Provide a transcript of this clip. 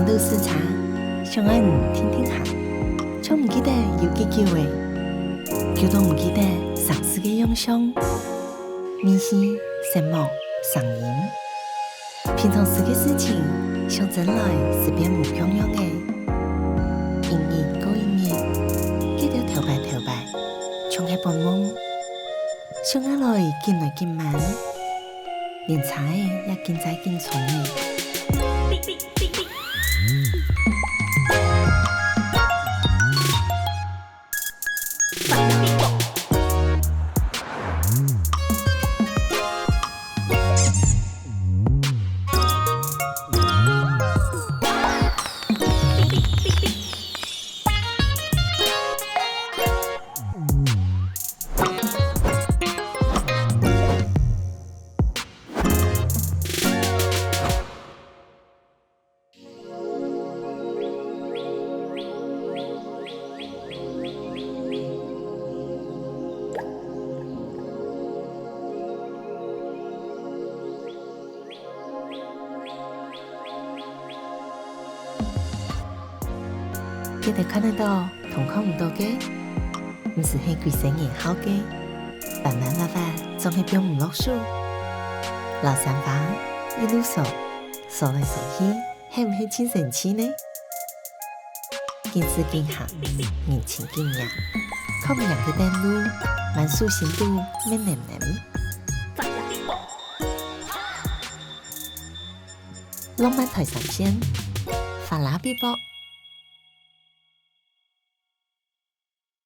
年度视察，想爱听听下，从唔记得有几久诶，叫到唔记得上次嘅影像，明星、节目、上映，平常时嘅事情，想真来是变唔평样诶，一年过一年，记得头摆，像喺半梦，想起来见慢，连茶诶也见在见重诶。記得看得到同看唔到嘅，唔是係幾世年好嘅，慢慢總係變唔落數。老三房一路數來數去，係唔係真神奇呢？見識見行，年前見人，靠唔人嘅登路，萬數深度咩能。浪漫台上線，法拉比波。